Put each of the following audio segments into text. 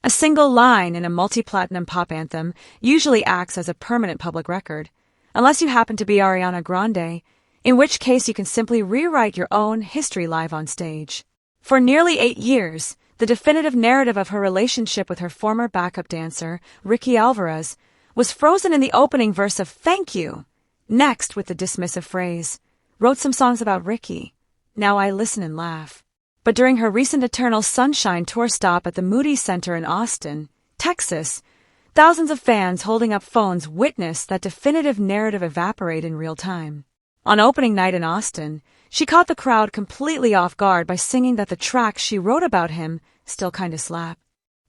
A single line in a multi-platinum pop anthem usually acts as a permanent public record, unless you happen to be Ariana Grande, in which case you can simply rewrite your own history live on stage. For nearly 8 years, the definitive narrative of her relationship with her former backup dancer, Ricky Alvarez, was frozen in the opening verse of "Thank You." Next, with the dismissive phrase, "Wrote some songs about Ricky. Now I listen and laugh." But during her recent Eternal Sunshine tour stop at the Moody Center in Austin, Texas, thousands of fans holding up phones witnessed that definitive narrative evaporate in real time. On opening night in Austin, she caught the crowd completely off guard by singing that the tracks she wrote about him still kinda slap.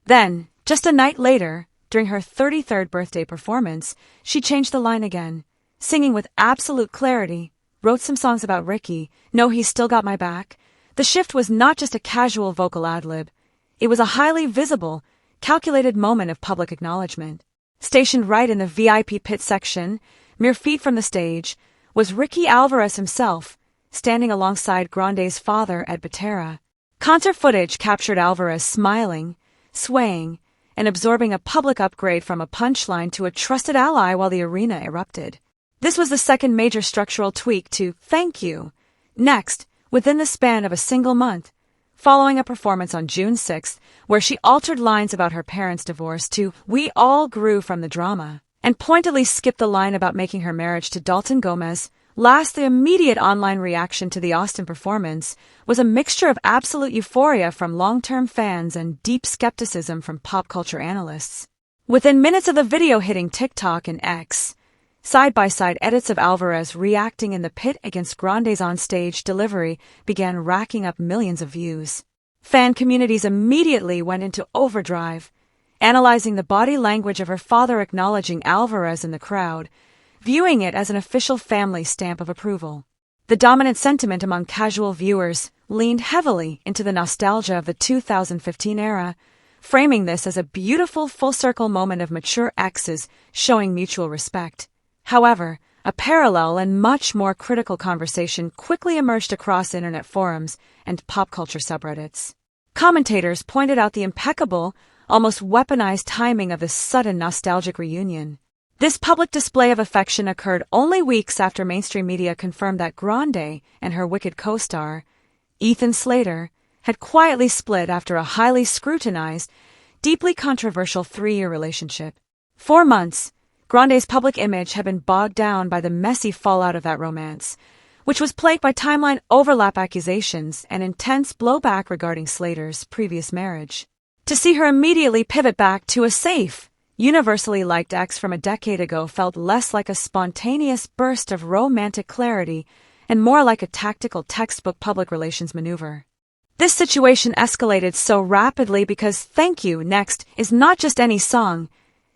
Then, just a night later, during her 33rd birthday performance, she changed the line again, singing with absolute clarity, "Wrote some songs about Ricky, no, he's still got my back." The shift was not just a casual vocal ad-lib. It was a highly visible, calculated moment of public acknowledgement. Stationed right in the VIP pit section, mere feet from the stage, was Ricky Alvarez himself, standing alongside Grande's father at Batera. Concert footage captured Alvarez smiling, swaying, and absorbing a public upgrade from a punchline to a trusted ally while the arena erupted. This was the second major structural tweak to "Thank You." Next, within the span of a single month, following a performance on June 6th, where she altered lines about her parents' divorce to "We all grew from the drama," and pointedly skipped the line about making her marriage to Dalton Gomez. Last, the immediate online reaction to the Austin performance was a mixture of absolute euphoria from long-term fans and deep skepticism from pop culture analysts. Within minutes of the video hitting TikTok and X, side-by-side edits of Alvarez reacting in the pit against Grande's on-stage delivery began racking up millions of views. Fan communities immediately went into overdrive, analyzing the body language of her father acknowledging Alvarez in the crowd, viewing it as an official family stamp of approval. The dominant sentiment among casual viewers leaned heavily into the nostalgia of the 2015 era, framing this as a beautiful full-circle moment of mature exes showing mutual respect. However, a parallel and much more critical conversation quickly emerged across internet forums and pop culture subreddits. Commentators pointed out the impeccable, almost weaponized timing of this sudden nostalgic reunion. This public display of affection occurred only weeks after mainstream media confirmed that Grande and her Wicked co-star, Ethan Slater, had quietly split after a highly scrutinized, deeply controversial 3-year relationship. 4 months, Grande's public image had been bogged down by the messy fallout of that romance, which was plagued by timeline overlap accusations and intense blowback regarding Slater's previous marriage. To see her immediately pivot back to a safe, universally liked ex from a decade ago felt less like a spontaneous burst of romantic clarity and more like a tactical textbook public relations maneuver. This situation escalated so rapidly because "Thank You" next is not just any song.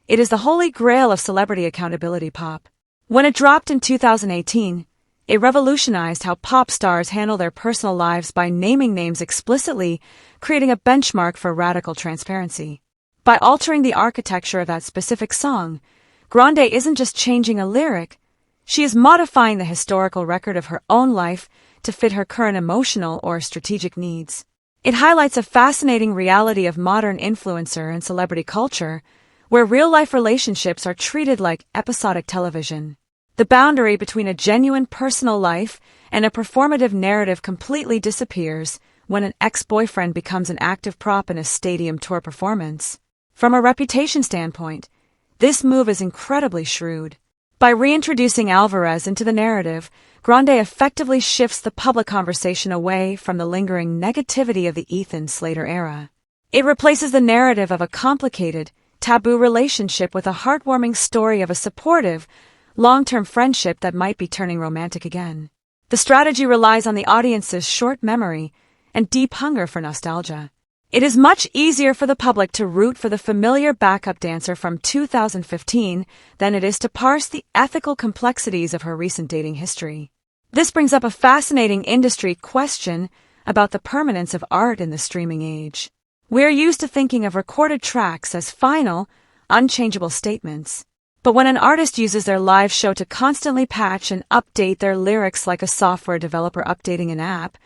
It is the holy grail of celebrity accountability pop. When it dropped in 2018, it revolutionized how pop stars handle their personal lives by naming names explicitly, creating a benchmark for radical transparency. By altering the architecture of that specific song, Grande isn't just changing a lyric, she is modifying the historical record of her own life to fit her current emotional or strategic needs. It highlights a fascinating reality of modern influencer and celebrity culture, where real-life relationships are treated like episodic television. The boundary between a genuine personal life and a performative narrative completely disappears when an ex-boyfriend becomes an active prop in a stadium tour performance. From a reputation standpoint, this move is incredibly shrewd. By reintroducing Alvarez into the narrative, Grande effectively shifts the public conversation away from the lingering negativity of the Ethan Slater era. It replaces the narrative of a complicated, taboo relationship with a heartwarming story of a supportive, long-term friendship that might be turning romantic again. The strategy relies on the audience's short memory and deep hunger for nostalgia. It is much easier for the public to root for the familiar backup dancer from 2015 than it is to parse the ethical complexities of her recent dating history. This brings up a fascinating industry question about the permanence of art in the streaming age. We're used to thinking of recorded tracks as final, unchangeable statements. But when an artist uses their live show to constantly patch and update their lyrics like a software developer updating an app,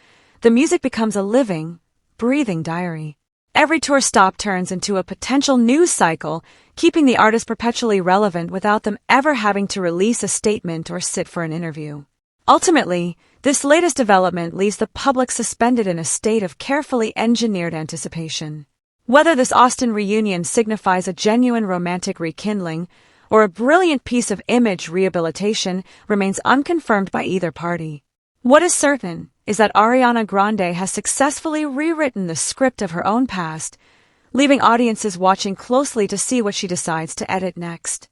the music becomes a living, breathing diary. Every tour stop turns into a potential news cycle, keeping the artist perpetually relevant without them ever having to release a statement or sit for an interview. Ultimately, this latest development leaves the public suspended in a state of carefully engineered anticipation. Whether this Austin reunion signifies a genuine romantic rekindling or a brilliant piece of image rehabilitation remains unconfirmed by either party. What is certain is that Ariana Grande has successfully rewritten the script of her own past, leaving audiences watching closely to see what she decides to edit next.